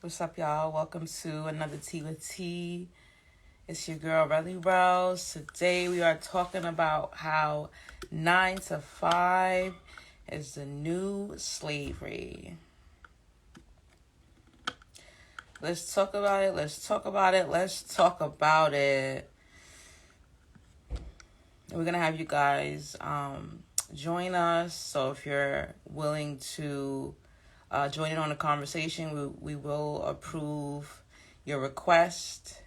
What's up, y'all? Welcome to another Tea with Tea. It's your girl, Relly Rose. Today we are talking about how 9 to 5 is the new slavery. Let's talk about it. Let's talk about it. Let's talk about it. And we're going to have you guys join us. So if you're willing to join in on the conversation, we will approve your request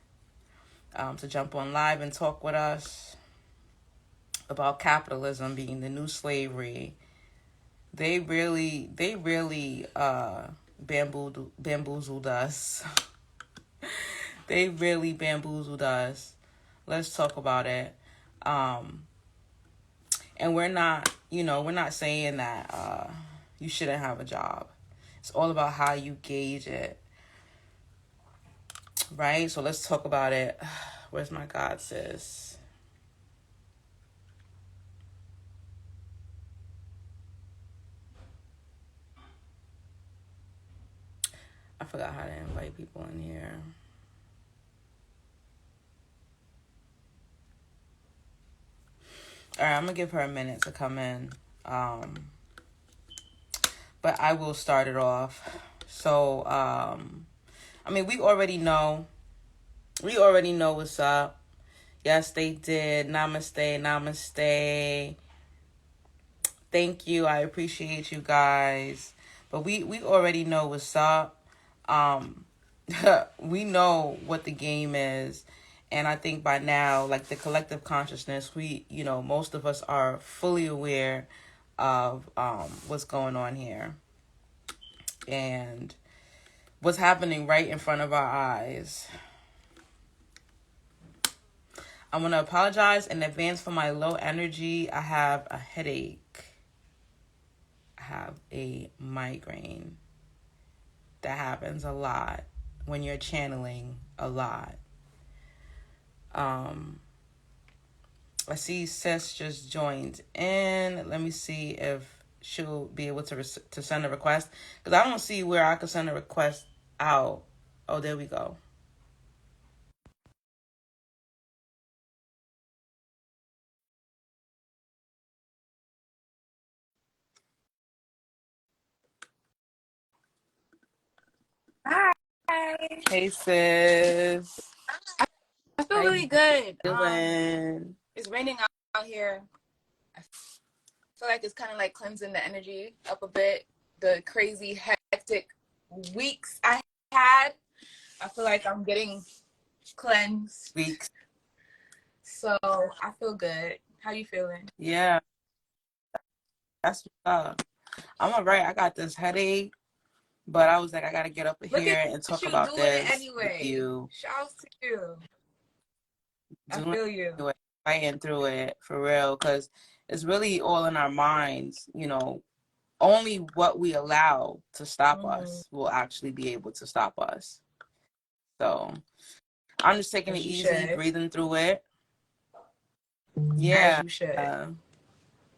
to jump on live and talk with us about capitalism being the new slavery. They really bamboozled us. They really bamboozled us. Let's talk about it. And we're not saying that you shouldn't have a job. It's all about how you gauge it. Right? So let's talk about it. Where's my God, sis? I forgot how to invite people in here. All right, I'm going to give her a minute to come in. But I will start it off. So, we already know. We already know what's up. Yes, they did. Namaste, namaste. Thank you. I appreciate you guys. But we already know what's up. We know what the game is. And I think by now, like the collective consciousness, most of us are fully aware of what's going on here. And what's happening right in front of our eyes. I want to apologize in advance for my low energy. I have a headache. I have a migraine. That happens a lot when you're channeling a lot. I see Sis just joined in. Let me see if she'll be able to send a request. Because I don't see where I could send a request out. Oh, there we go. Hi. Hey, sis. I feel How really you good. doing? It's raining out here. I feel like it's kind of like cleansing the energy up a bit. The crazy, hectic weeks I had, I feel like I'm getting cleansed. Weeks. So I feel good. How you feeling? Yeah, that's what's up. I'm all right. I got this headache, but I was like, I got to get up Look here at and talk you about doing it this with anyway. you. Shouts to you. I Doing feel you. it, fighting through it for real, because it's really all in our minds. Only what we allow to stop us will actually be able to stop us. So I'm just taking it As you easy, should. breathing through it. As Yeah. you should.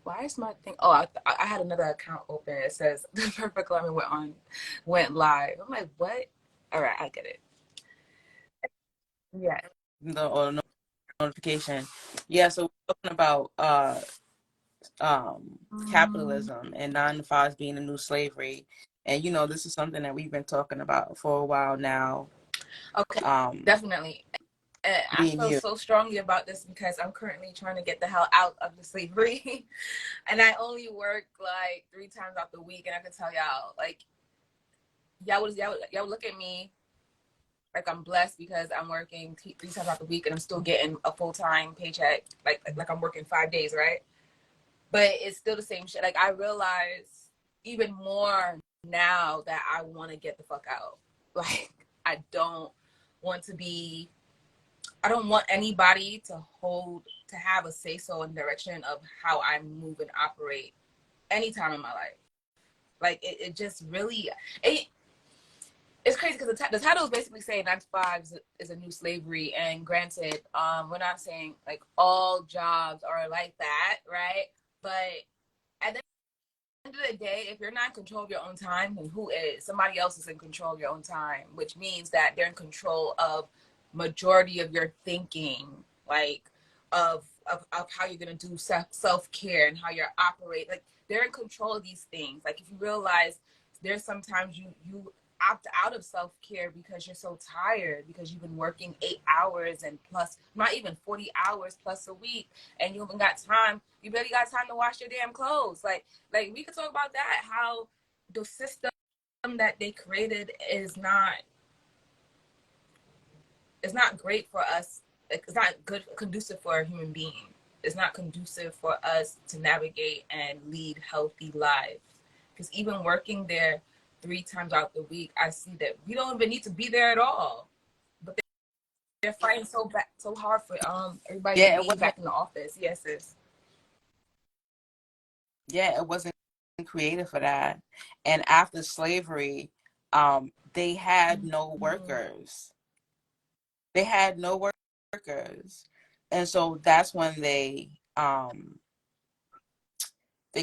Why is my thing? Oh, I had another account open. It says the perfect alignment went live. I'm like, what? All right, I get it. Yeah. The notification. Yeah. So we're talking about capitalism and 9 to 5 being the new slavery. And this is something that we've been talking about for a while now. Okay, definitely. And I Me and feel you. so strongly about this because I'm currently trying to get the hell out of the slavery. And I only work like 3 times out the week. And I can tell y'all, like, y'all would look at me like I'm blessed because I'm working 3 times out the week and I'm still getting a full-time paycheck. Like I'm working 5 days, right? But it's still the same shit. Like I realize even more now that I want to get the fuck out. Like I don't want to be I don't want anybody to have a say so in direction of how I move and operate anytime in my life. Like it just really it's crazy because the title is basically saying 9 to 5 is a new slavery, and granted, we're not saying like all jobs are like that, right? But at the end of the day, if you're not in control of your own time, then who is? Somebody else is in control of your own time, which means that they're in control of majority of your thinking, like of how you're gonna do self-care and how you're operate. Like they're in control of these things. Like if you realize there's sometimes you opt out of self-care because you're so tired, because you've been working 8 hours and plus, not even 40 hours plus a week, and you haven't got time, you barely got time to wash your damn clothes. Like we could talk about that, how the system that they created is not great for us. It's not good, conducive for a human being. It's not conducive for us to navigate and lead healthy lives. Because even working there 3 times out the week, I see that we don't even need to be there at all. But they're fighting so hard for everybody to Yeah, it be wasn't. back in the office. Yes, sis. Yeah, it wasn't created for that. And after slavery, they had no workers. They had no workers, and so that's when they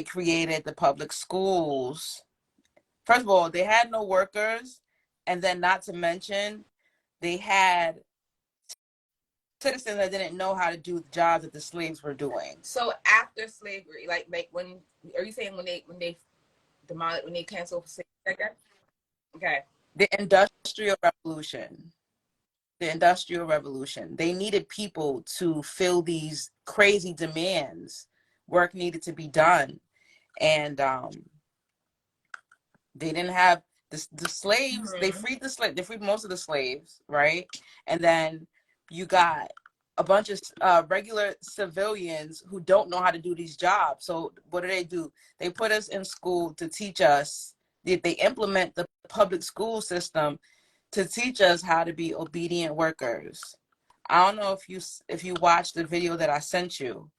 created the public schools. First of all, they had no workers, and then not to mention they had citizens that didn't know how to do the jobs that the slaves were doing. So after slavery, like when, are you saying when they canceled slavery? Okay. The Industrial Revolution. The Industrial Revolution. They needed people to fill these crazy demands. Work needed to be done, and they didn't have the slaves. They freed the slave. They freed most of the slaves, right? And then you got a bunch of regular civilians who don't know how to do these jobs. So what do? They put us in school to teach us. They implement the public school system to teach us how to be obedient workers. I don't know if you watched the video that I sent you,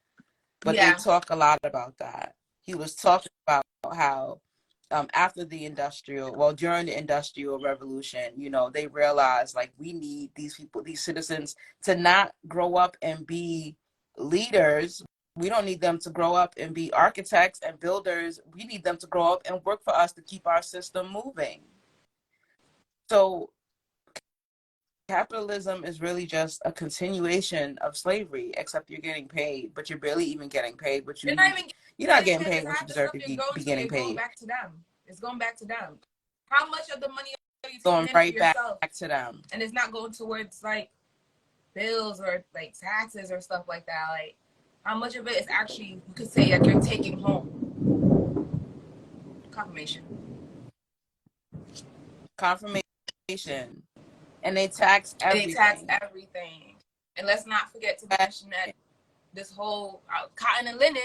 but they talk a lot about that. He was talking about how during the industrial revolution, they realized like we need these people, these citizens, to not grow up and be leaders. We don't need them to grow up and be architects and builders. We need them to grow up and work for us to keep our system moving. So capitalism is really just a continuation of slavery, except you're getting paid, but you're barely even getting paid. But you're not getting paid what you deserve to be getting paid. Going back to them. It's going back to them. How much of the money are you Going taking in right for yourself? back to them, and it's not going towards like bills or like taxes or stuff like that. Like how much of it is actually, you could say, like you're taking home? Confirmation. And they tax everything. And let's not forget to mention that this whole cotton and linen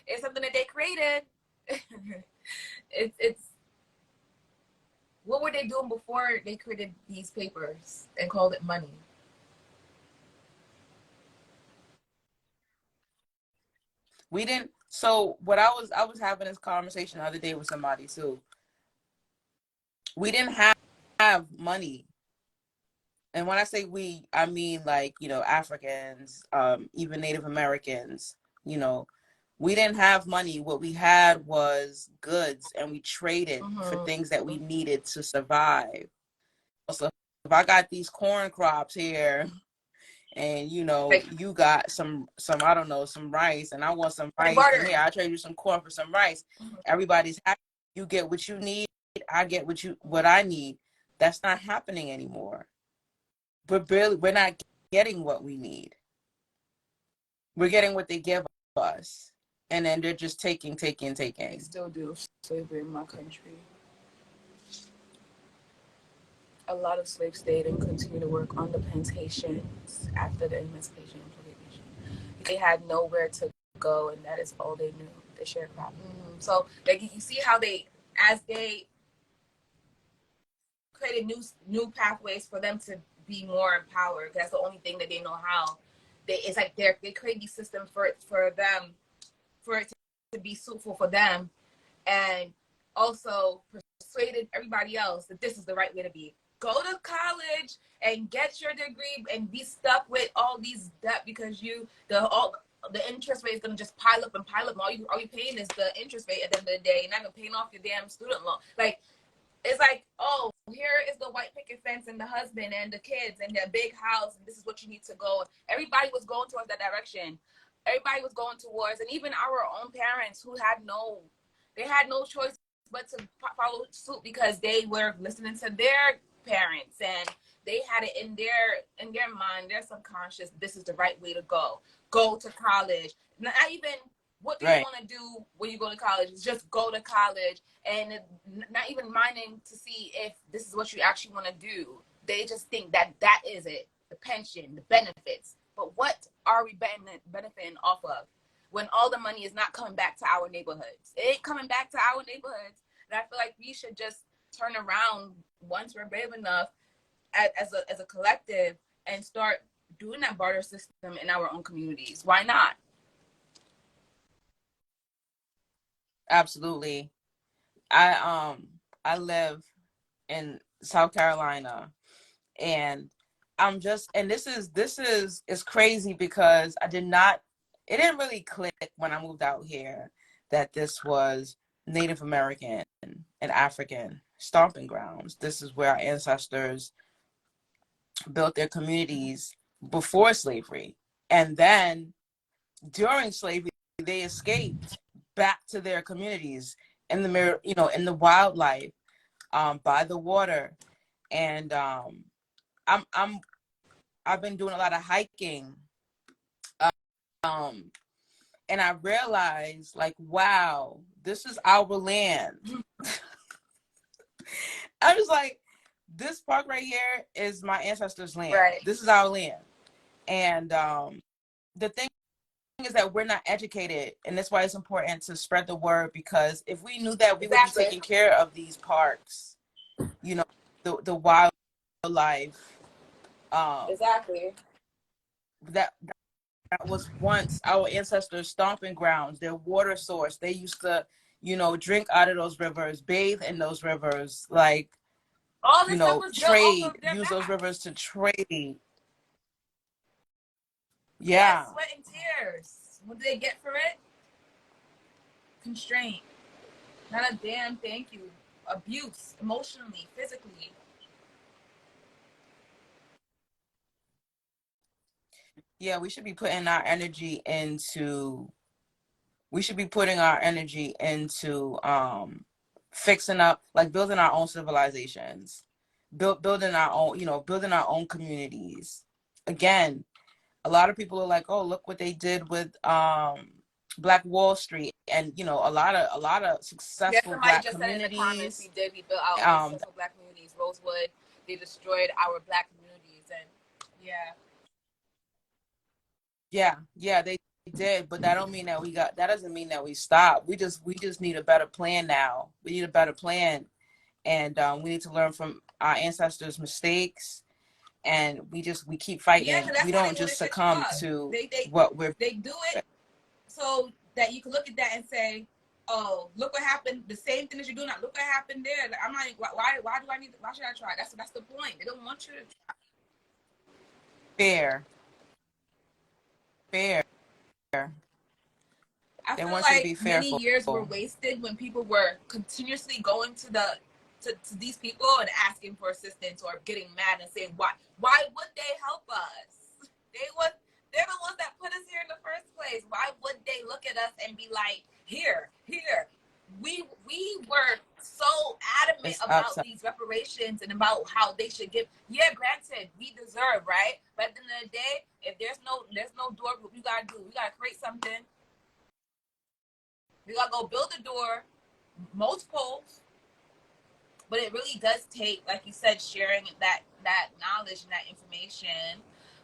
is something that they created. it's what were they doing before they created these papers and called it money? We didn't. So what I was having this conversation the other day with somebody too. We didn't have money. And when I say we, I mean like, Africans, even Native Americans, we didn't have money. What we had was goods, and we traded for things that we needed to survive. So if I got these corn crops here, and you got some I don't know, some rice, and I want some rice, and here I trade you some corn for some rice. Everybody's happy. You get what you need, I get what I need. That's not happening anymore. We're not getting what we need. We're getting what they give us, and then they're just taking. They still do slavery in my country. A lot of slaves stayed and continued to work on the plantations after the emancipation and prohibition. They had nowhere to go, and that is all they knew, the sharecropping. So like you see how as they created new pathways for them to be more empowered. That's the only thing that they know how. It's like they create these systems for it to be suitable for them, and also persuaded everybody else that this is the right way to be. Go to college and get your degree and be stuck with all these debt because the interest rate is going to just pile up and pile up. All you paying is the interest rate at the end of the day. You're not even paying off your damn student loan. Like, it's like, oh, here is the white picket fence and the husband and the kids and their big house, and this is what you need to go. Everybody was going towards that direction. Everybody was going towards, and even our own parents who had no choice but to follow suit because they were listening to their parents, and they had it in their mind, their subconscious, this is the right way to go to college. Not even what do you Right. want to do when you go to college. Just go to college, and not even minding to see if this is what you actually want to do. They just think that is it, the pension, the benefits. But what are we benefiting off of when all the money is not coming back to our neighborhoods? It ain't coming back to our neighborhoods. And I feel like we should just turn around once we're brave enough as a collective and start doing that barter system in our own communities. Why not? Absolutely. I live in South Carolina, and this is it's crazy because it didn't really click when I moved out here that this was Native American and African stomping grounds. This is where our ancestors built their communities before slavery. And then during slavery, they escaped back to their communities in in the wildlife, by the water. And I've been doing a lot of hiking, um, and I realized, like, wow, this is our land. I was like, this park right here is my ancestors' land. Right. This is our land. And the thing is that we're not educated, and that's why it's important to spread the word, because if we knew that, we would be taking care of these parks, the wildlife, Exactly. that was once our ancestors' stomping grounds, their water source. They used to, drink out of those rivers, bathe in those rivers, like, All this stuff was built off trade, of their use those back. rivers to trade. Blood, Yeah. sweat, and tears. What did they get for it? Constraint. Not a damn thank you. Abuse, emotionally, physically. Yeah, we should be putting our energy into fixing up, like building our own civilizations, building our own communities. Again, a lot of people are like, oh, look what they did with Black Wall Street, and a lot of Yeah, successful somebody Black just said in the comments, communities. we built our own um successful Black communities. Rosewood, they destroyed our Black communities, and yeah. yeah, they did, but that doesn't mean that we stopped. We just need a better plan now. We need a better plan, and we need to learn from our ancestors' mistakes, and we keep Yeah, fighting. because that's We why they don't want just to shut you succumb up. to They what we're they do it so that you can look at that and say, "Oh, look what happened. The same thing that you're doing now. Look what happened there." Like, I'm not. Why do I need? Why should I try? That's the point. They don't want you to try. fair. Fair. I They feel want you to like be many fearful. years were wasted when people were continuously going to these people and asking for assistance or getting mad and saying why would they help us? They're the ones that put us here in the first place. Why would they look at us and be like, here? We were so adamant It's about upside. these reparations and about how they should give. Yeah, granted, we deserve, right? But at the end of the day, if there's no door, what we gotta do? We gotta create something. We gotta go build a door, most poles, but it really does take, like you said, sharing that knowledge and that information,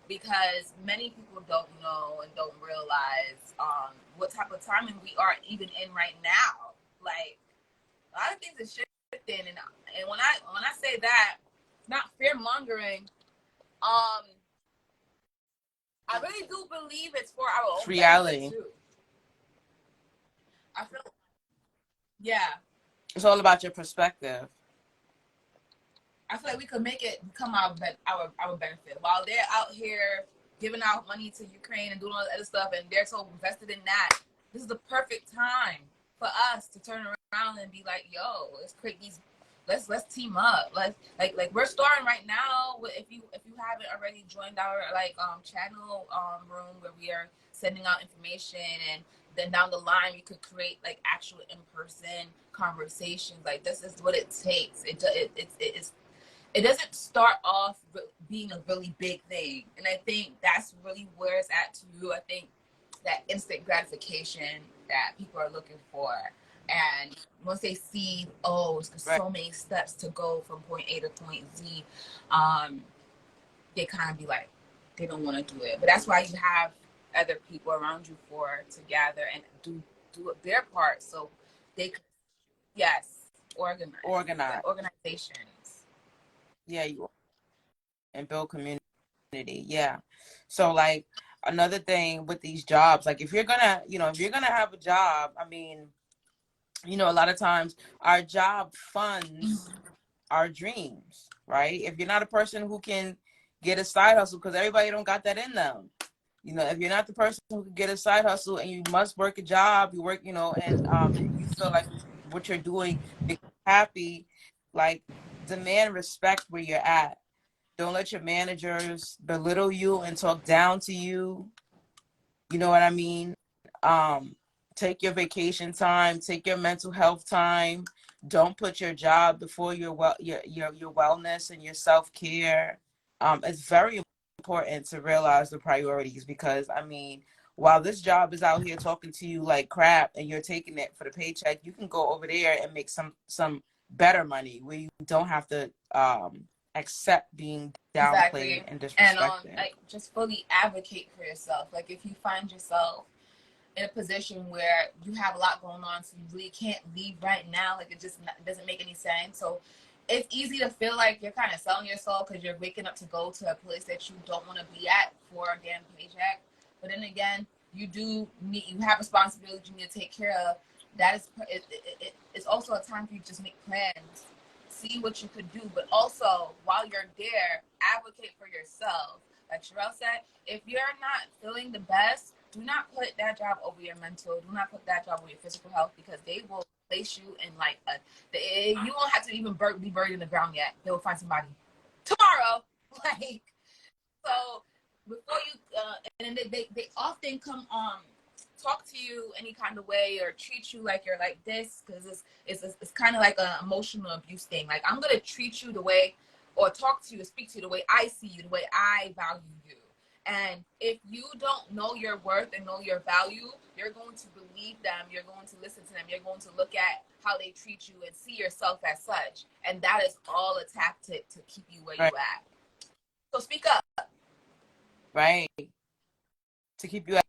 because many people don't know and don't realize what type of timing we are even in right now. Like, a lot of things are shifting, and when I say that, it's not fear mongering. I really do believe it's for our It's own benefit reality. too. I feel, yeah. It's all about your perspective. I feel like we could make it become our benefit while they're out here. giving out money to Ukraine and doing all that other stuff, and they're so invested in that. This is the perfect time for us to turn around and be like, yo, let's create these, let's team up. Like we're starting right now. If you haven't already joined our channel room where we are sending out information, and then down the line we could create like actual in-person conversations. Like this is what it takes. It doesn't start off being a really big thing, and I think that's really where it's at too. I think that instant gratification that people are looking for, and once they see, oh, there's so many steps to go from point A to point Z, they kind of be like, they don't want to do it. But that's why you have other people around you to gather and do their part, so they could, yes, organize like organizations. Yeah, you and build community. Yeah. So like another thing with these jobs, like if you're gonna have a job, I mean, a lot of times our job funds our dreams, right? If you're not a person who can get a side hustle, because everybody don't got that in them. If you're not the person who can get a side hustle and you must work a job, you work, and you feel like what you're doing makes you happy, like demand respect where you're at. Don't let your managers belittle you and talk down to you. You know what I mean? Take your vacation time, take your mental health time. Don't put your job before your wellness and your self-care. It's very important to realize the priorities, because I mean, while this job is out here talking to you like crap and you're taking it for the paycheck, you can go over there and make some better money where you don't have to accept being downplayed and disrespected. Like just fully advocate for yourself. Like if you find yourself in a position where you have a lot going on, so you really can't leave right now, like it just doesn't make any sense. So it's easy to feel like you're kind of selling your soul because you're waking up to go to a place that you don't want to be at for a damn paycheck. But then again, you have responsibilities you need to take care of. That is, it's also a time for you to just make plans, see what you could do, but also while you're there, advocate for yourself. Like Sherelle said, if you're not feeling the best, do not put that job over your mental. Do not put that job over your physical health, because they will place you in like you won't have to even be buried in the ground yet. They will find somebody tomorrow. Like, so before you, and then they often come talk to you any kind of way or treat you like you're like this, because it's kind of like an emotional abuse thing. Like, I'm gonna treat you the way, or talk to you, speak to you the way I see you, the way I value you. And if you don't know your worth and know your value, you're going to believe them, you're going to listen to them, you're going to look at how they treat you and see yourself as such. And that is all a tactic to keep you where you at. So speak up. Right. To keep you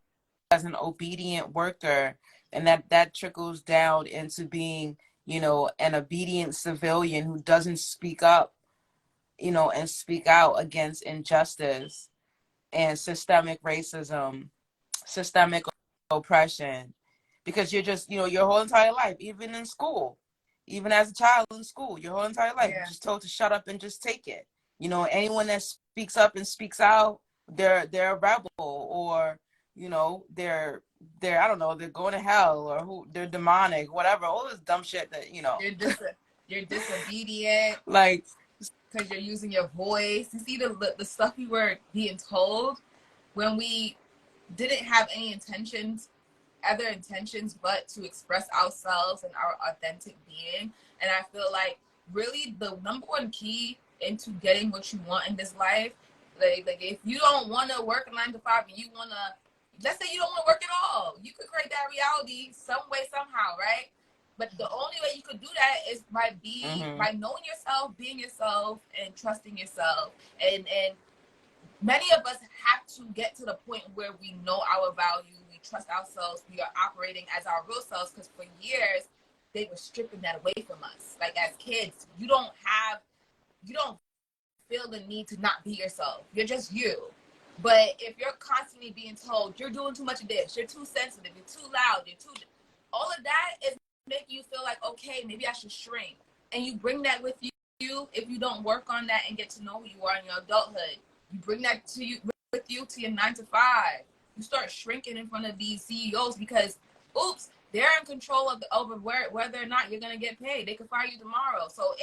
as an obedient worker, and that trickles down into being, an obedient civilian who doesn't speak up, and speak out against injustice and systemic racism, systemic oppression, because you're just, your whole entire life, even in school, even as a child in school, your whole entire life, you're just told to shut up and just take it. Anyone that speaks up and speaks out, they're a rebel, or they're I don't know, they're going to hell, or they're demonic, whatever, all this dumb shit that You're disobedient. Like, because you're using your voice. You see the stuff we were being told when we didn't have any other intentions but to express ourselves and our authentic being. And I feel like really the number one key into getting what you want in this life, like if you don't want to work a 9 to 5 and you want to, let's say you don't want to work at all, you could create that reality some way, somehow, right? But the only way you could do that is by by knowing yourself, being yourself, and trusting yourself. And many of us have to get to the point where we know our value, we trust ourselves, we are operating as our real selves, because for years they were stripping that away from us. Like as kids, you don't feel the need to not be yourself. You're just you. But if you're constantly being told you're doing too much of this, you're too sensitive, you're too loud, all of that is making you feel like, okay, maybe I should shrink. And you bring that with you if you don't work on that and get to know who you are in your adulthood. You bring that with with you to your 9 to 5. You start shrinking in front of these CEOs because, oops, they're in control of over whether or not you're gonna get paid. They could fire you tomorrow. So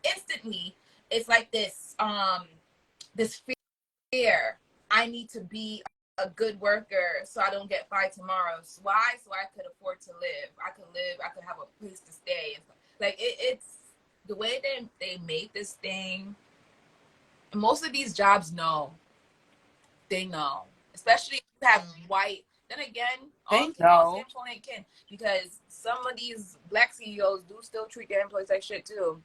instantly, it's like this fear. I need to be a good worker so I don't get fired tomorrow. So why? So I could afford to live. I could live. I could have a place to stay. Like it's the way they made this thing. Most of these jobs know. They know, especially if you have white. Then again, all skin tone ain't kin, because some of these black CEOs do still treat their employees like shit too.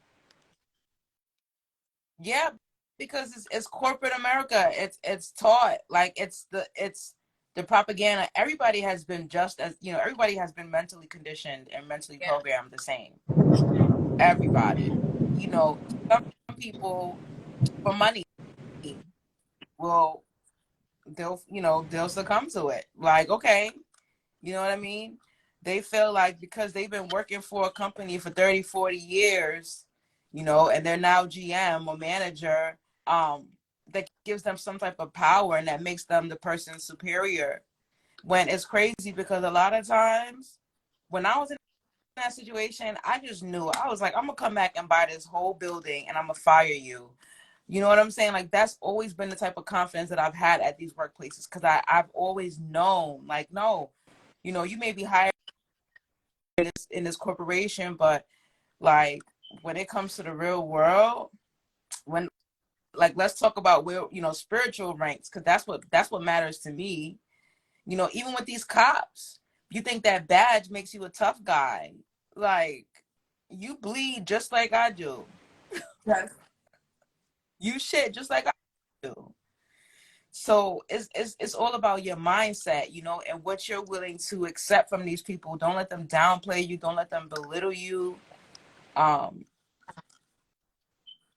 Yeah, because it's corporate America. It's taught, like it's the propaganda. Everybody has been just as, everybody has been mentally conditioned and mentally programmed the same. Everybody, some people for money will they'll succumb to it. Like, okay, you know what I mean? They feel like because they've been working for a company for 30, 40 years, and they're now GM or manager, that gives them some type of power and that makes them the person superior. When it's crazy, because a lot of times when I was in that situation, I just knew. I was like, I'm gonna come back and buy this whole building and I'm gonna fire you. You know what I'm saying? Like, that's always been the type of confidence that I've had at these workplaces, because I've always known, like, no, you may be hired in this corporation, but like when it comes to the real world, when like let's talk about where spiritual ranks, because that's what matters to me. Even with these cops, you think that badge makes you a tough guy. Like, you bleed just like I do. Yes. You shit just like I do. So it's all about your mindset, and what you're willing to accept from these people. Don't let them downplay you. Don't let them belittle you. And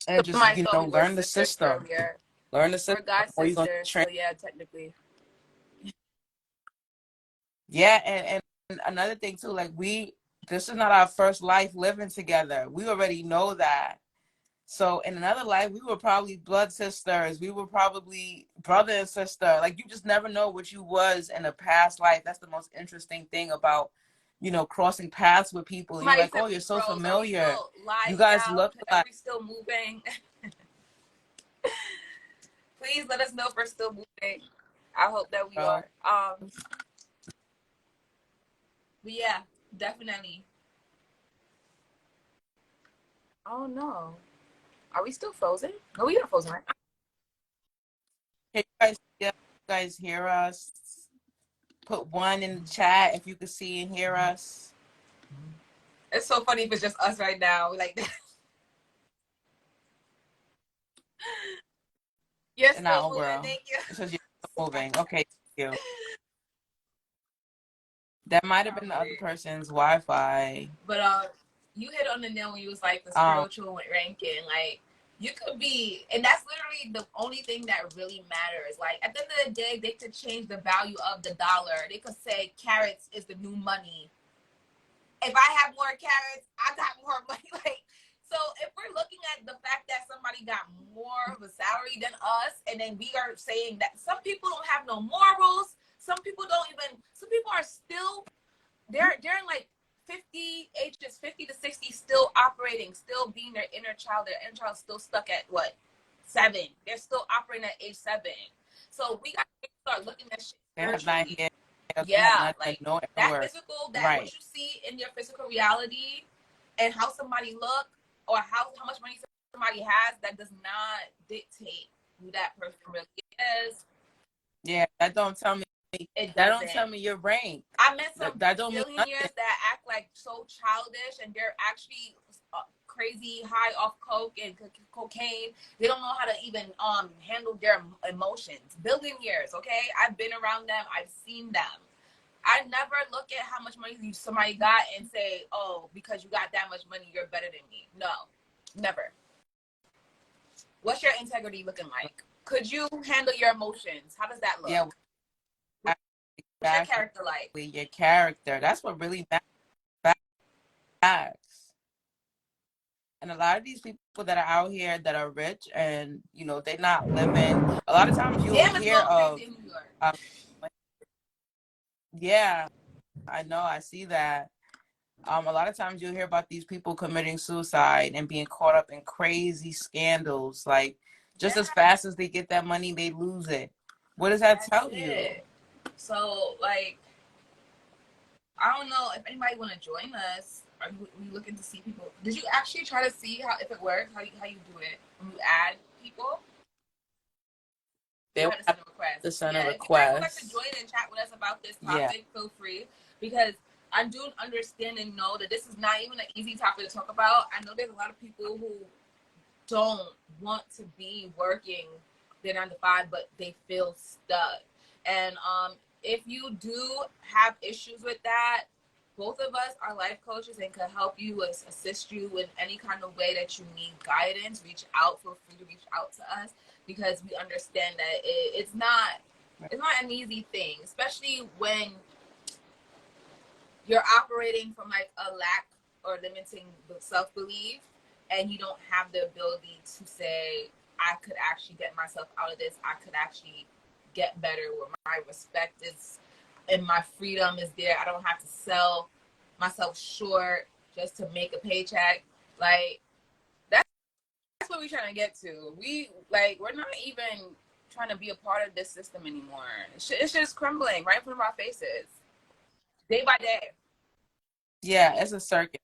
just, Somebody thought we were learn the sisters system. earlier. Learn the system, We're God or you're gonna sisters, train. so yeah, technically. Yeah, and another thing too, like, this is not our first life living together. We already know that. So in another life, we were probably blood sisters. We were probably brother and sister. Like, you just never know what you was in a past life. That's the most interesting thing about, crossing paths with people. And you're Somebody like, said oh, we you're so froze. Are we familiar. still You live guys now? look Are like. we still moving? Please let us know if we're still moving. I hope that we are. But yeah, definitely. Oh no. Are we still frozen? No, we are frozen, right? Can you guys hear us? Put one in the chat if you can see and hear us. It's so funny if it's just us right now. Like, you're still moving. Girl. Thank you. It says you're still moving. Okay, thank you. That might have been the other person's Wi-Fi. But you hit on the nail when you was like the spiritual ranking. Like, you could be, and that's literally the only thing that really matters. Like, at the end of the day, they could change the value of the dollar. They could say carrots is the new money. If I have more carrots, I got more money. Like, so if we're looking at the fact that somebody got more of a salary than us, and then we are saying that some people don't have no morals, some people are still, they're in like 50 ages, 50 to 60, still operating, still being their inner child. Their inner child is still stuck at what, 7? They're still operating at age 7. So we got to start looking at shit spiritually. Yeah, like that physical, that what you see in your physical reality and how somebody look, or how much money somebody has, that does not dictate who that person really is. Yeah, that don't tell me. That don't tell me your rank. I met some that don't billionaires that act like so childish, and they're actually crazy high off coke and cocaine. They don't know how to even handle their emotions. Billionaires, okay? I've been around them. I've seen them. I never look at how much money somebody got and say, oh, because you got that much money, you're better than me. No, never. What's your integrity looking like? Could you handle your emotions? How does that look? Yeah. What's your character like? Your character. That's what really matters. And a lot of these people that are out here that are rich and, you know, they're not living. A lot of times you'll Damn, it's hear going crazy of, in New York. um, yeah, I know, I see that. A lot of times you'll hear about these people committing suicide and being caught up in crazy scandals. Like, just Yeah, as fast as they get that money, they lose it. What does that that's tell you? it. So like, I don't know if anybody want to join us. Are you looking to see people? Did you actually try to see how if it works? How you do it when you add people? They You will had to have send a request. to send a Yeah, if anybody would like to request. join and chat with us about this Yeah. topic, feel free because I do understand and know that this is not even an easy topic to talk about. I know there's a lot of people who don't want to be working their 9 to 5, but they feel stuck. And if you do have issues with that, both of us are life coaches and can help you assist you in any kind of way that you need guidance. Reach out, feel free to reach out to us because we understand that it's not an easy thing, especially when you're operating from like a lack or limiting self-belief and you don't have the ability to say I could actually get myself out of this, I could actually get better where my respect is and my freedom is there, I don't have to sell myself short just to make a paycheck. Like that's what we're trying to get to. We're not even trying to be a part of this system anymore. It's just crumbling right in front of our faces day by day. Yeah, it's a circus.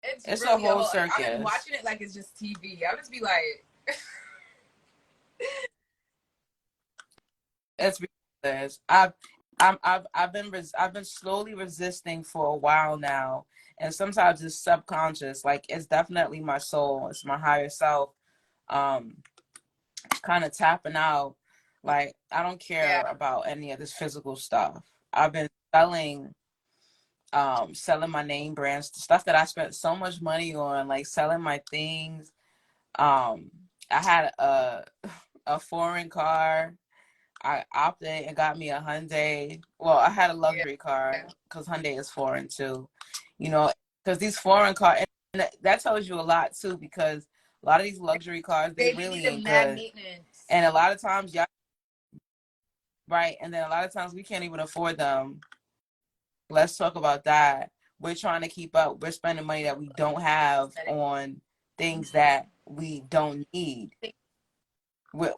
It's It's a really a whole whole. Like, I've been circus. watching it like it's just TV. I'll just be like, It's ridiculous. I've been slowly resisting for a while now, and sometimes it's subconscious. Like, it's definitely my soul. It's my higher self. Um, kind of tapping out. Like, I don't yeah, care about any of this physical stuff. I've been selling my name brands, stuff that I spent so much money on, like selling my things. I had a foreign car. I opted and got me a Hyundai. Well, I had a yeah. luxury car because Hyundai is foreign too. You know, because these foreign cars, and that tells you a lot too, because a lot of these luxury cars, they They be really needing ain't mad good. maintenance. And a lot of times, y'all, right? And then a lot of times we can't even afford them. Let's talk about that. We're trying to keep up. We're spending money that we don't have on things that we don't need. We're,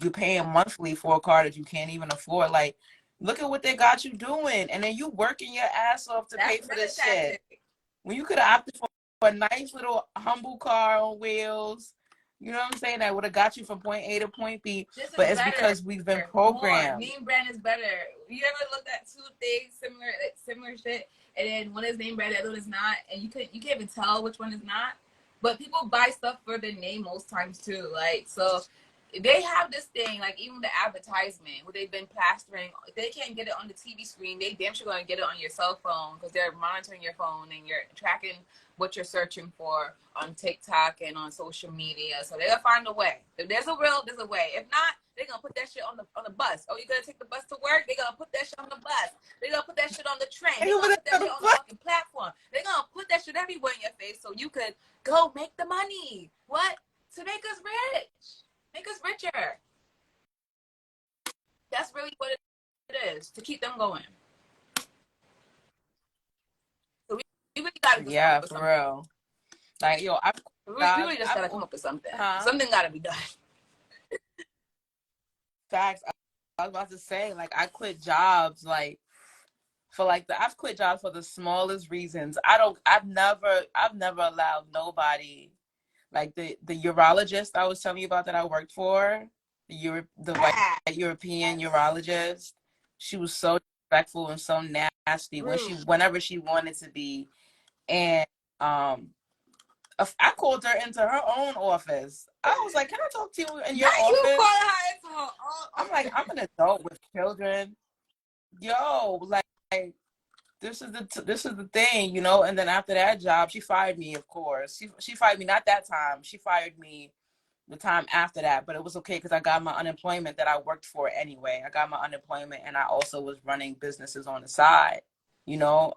you're paying monthly for a car that you can't even afford. Like, look at what they got you doing, and then you working your ass off to That's pay for another this shit. tactic. When you could have opted for a nice little humble car on wheels, you know what I'm saying, that would have got you from point A to point B. This is But it's better. because we've been More programmed. name brand is better. You ever looked at two things similar shit, and then one is name brand, the other one is not, and you can't even tell which one is not. But people buy stuff for the name most times too. Like so, they have this thing like even the advertisement where they've been plastering. If they can't get it on the TV screen, they damn sure gonna get it on your cell phone because they're monitoring your phone and you're tracking what you're searching for on TikTok and on social media. So they'll find a way. If there's a will, there's a way. If not, they're gonna put that shit on the bus. Oh, you gonna take the bus to work? They're gonna put that shit on the bus. They're gonna put that shit on the train. They're gonna put that shit on the fucking platform. They're gonna put that shit everywhere in your face so you could go make the money. What? To make us rich. Make us richer. That's really what it is. To keep them going. So we really gotta just come Yeah, up with for something. real. Like, yo, We really just gotta come up with something. huh? Something gotta be done. Facts. I was about to say, like, I quit jobs, like, for like I've quit jobs for the smallest reasons. I've never allowed nobody, like the urologist I was telling you about that I worked for, the white European urologist. She was so disrespectful and so nasty whenever she wanted to be. And um I called her into her own office. I was like, "Can I talk to you in your Not you call office?" her into her I'm own. like, "I'm an adult with children. Yo, like this is the thing, you know." And then after that job, she fired me. Of course, she fired me not that time. She fired me the time after that, but it was okay because I got my unemployment that I worked for anyway. I got my unemployment, and I also was running businesses on the side, you know.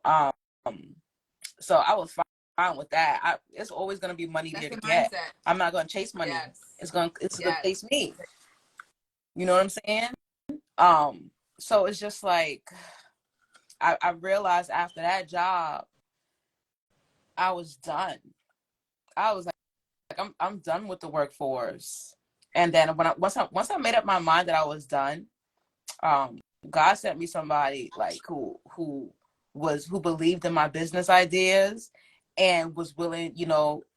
So I was fine with that. It's always going to be money That's there the to get. mindset. I'm not going to chase money. Yes. It's going to Yes. chase me. You know what I'm saying? So it's just like I realized after that job, I was done. I was like I'm done with the workforce. And then once I made up my mind that I was done, God sent me somebody like who believed in my business ideas and was willing,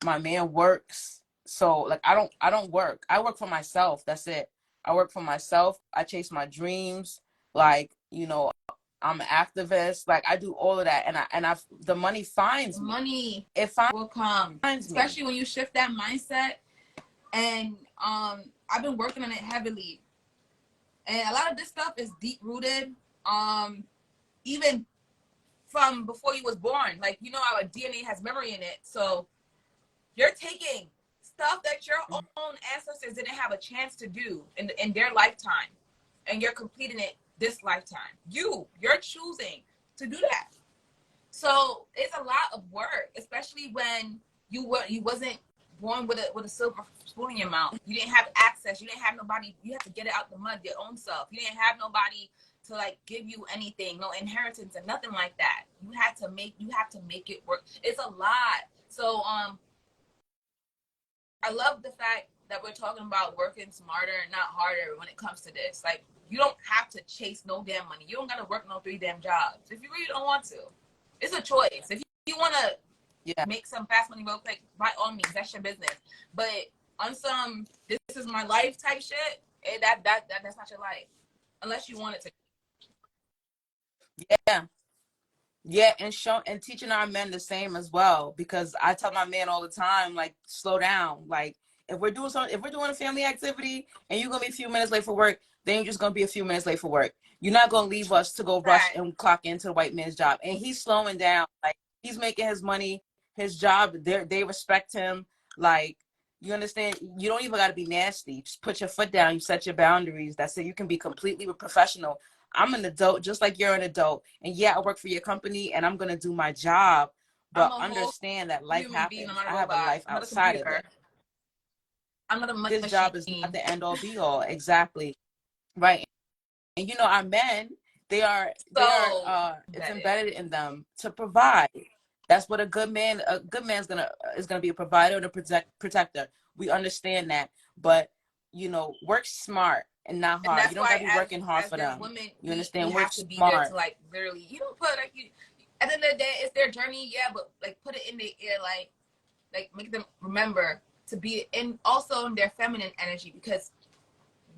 my man works. So like I don't work. I work for myself. That's it. I work for myself. I chase my dreams. Like, I'm an activist. Like I do all of that, and the money finds me. Money It will come, finds me. especially when you shift that mindset. And I've been working on it heavily, and a lot of this stuff is deep rooted. Even from before you was born, like our DNA has memory in it, so you're taking stuff that your own ancestors didn't have a chance to do in their lifetime, and you're completing it this lifetime. You're choosing to do that. So it's a lot of work, especially when you wasn't born with a silver spoon in your mouth. You didn't have access. You didn't have nobody. You have to get it out the mud your own self. You didn't have nobody to like give you anything, no inheritance and nothing like that. You have to make it work. It's a lot. So I love the fact that we're talking about working smarter and not harder when it comes to this. Like, you don't have to chase no damn money. You don't got to work no 3 damn jobs if you really don't want to. It's a choice. If you want to make some fast money real quick, by all means, that's your business. But on some this is my life type shit, that's not your life unless you want it to. Yeah. Yeah, and teaching our men the same as well, because I tell my man all the time, like, slow down. Like, if we're doing a family activity and you're gonna be a few minutes late for work, then you're just gonna be a few minutes late for work. You're not gonna leave us to go rush and clock into the white man's job. And he's slowing down. Like, he's making his money, his job. They respect him. Like, you understand? You don't even gotta be nasty. Just put your foot down. You set your boundaries. That's it. You can be completely professional. I'm an adult, just like you're an adult. And yeah, I work for your company and I'm going to do my job. But understand that life happens. I'm not a I robot. have a life I'm not a outside of computer. it. I'm not a machine. This job is not the end all be all. Exactly. Right. And our men, it's embedded in them to provide. That's what a good man's is gonna be a provider and a protector. We understand that. But work smart and not hard. You don't gotta be working hard for them. Women, You understand? we Work have to be smart. there to like literally. You don't put like at the end of the day, it's their journey, yeah, but like put it in their ear, like make them remember to be in also in their feminine energy, because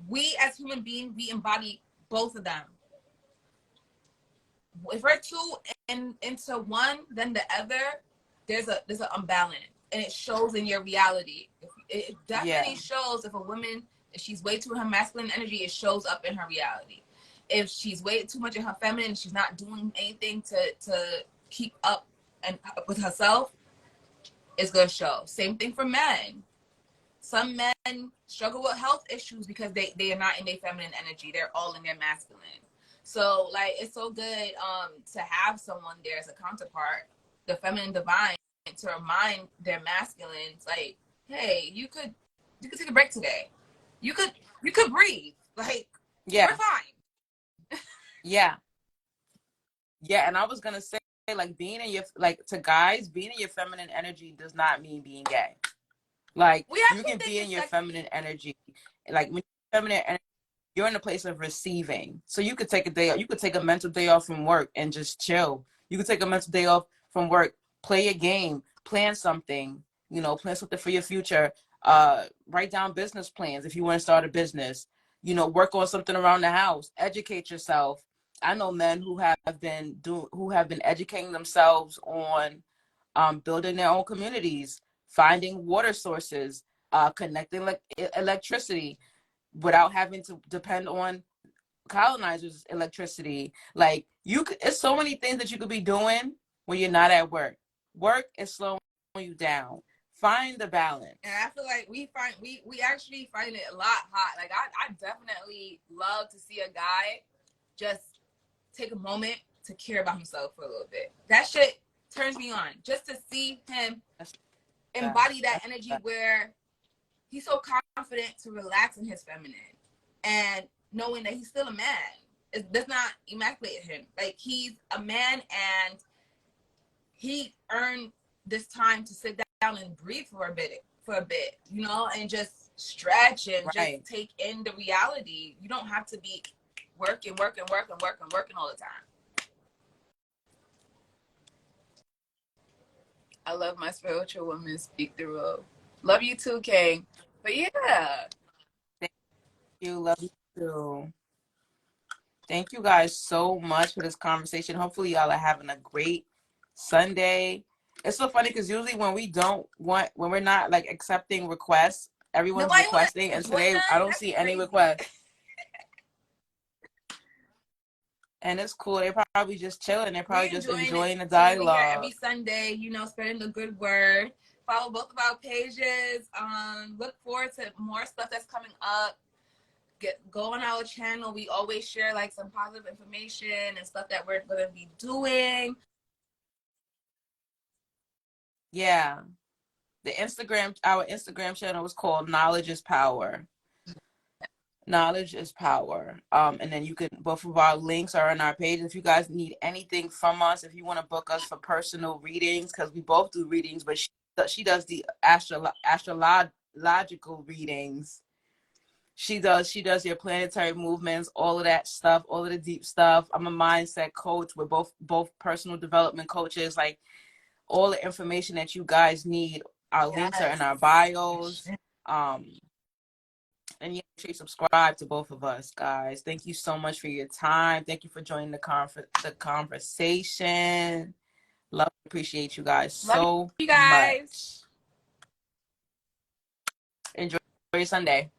we as human beings, we embody both of them. If we're two into one, then the other, there's an imbalance, and it shows in your reality. It definitely shows if a woman, if she's way too in her masculine energy, it shows up in her reality. If she's way too much in her feminine, she's not doing anything to keep up and with herself, it's gonna show. Same thing for men. Some men struggle with health issues because they are not in their feminine energy. They're all in their masculine. So like it's so good to have someone there as a counterpart, the feminine divine, to remind their masculines, like, hey, you could take a break today. You could breathe. Like, we're fine. Yeah. And I was gonna say, like, being in your, like, to guys, being in your feminine energy does not mean being gay. Like, you can be in your feminine energy. Like, when you're feminine energy, you're in a place of receiving. So you could take a day, you could take a mental day off from work and just chill. You could take a mental day off from work, play a game, plan something, plan something for your future. Write down business plans if you want to start a business. Work on something around the house. Educate yourself. I know men who have been educating themselves on building their own communities, finding water sources, connecting electricity without having to depend on colonizers' electricity. Like, it's so many things that you could be doing when you're not at work. Work is slowing you down. Find the balance. And I feel like we actually find it a lot hot. Like, I definitely love to see a guy just take a moment to care about himself for a little bit. That shit turns me on. Just to see him That's embody that that's energy where he's so confident to relax in his feminine and knowing that he's still a man. It does not emasculate him. Like, he's a man and he earned this time to sit down and breathe for a bit, you know, and just stretch and just right. take in the reality. You don't have to be working all the time. I love my spiritual woman speak the role. Love you too, King. But yeah. Thank you. Love you too. Thank you guys so much for this conversation. Hopefully y'all are having a great Sunday. It's so funny because usually when we're not like accepting requests, everyone's Nobody want requesting, to and join today I us? don't That's see any crazy. requests. And it's cool. They're probably just chilling. They're probably We're just enjoying it enjoying the too. We're here every dialogue. Sunday, you know, spreading the good word. Follow both of our pages. Look forward to more stuff that's coming up. Go on our channel. We always share like some positive information and stuff that we're gonna be doing. Yeah. Our Instagram channel is called Knowledge is Power. Knowledge is power. And then both of our links are on our page. If you guys need anything from us, if you want to book us for personal readings, because we both do readings, but she does the astrological readings. She does your planetary movements, all of that stuff, all of the deep stuff. I'm a mindset coach. We're both personal development coaches. Like, all the information that you guys need, our links are in our bios. And yeah, make sure you subscribe to both of us, guys. Thank you so much for your time. Thank you for joining the conversation. Love, appreciate you guys Love so you guys. much. Enjoy your Sunday.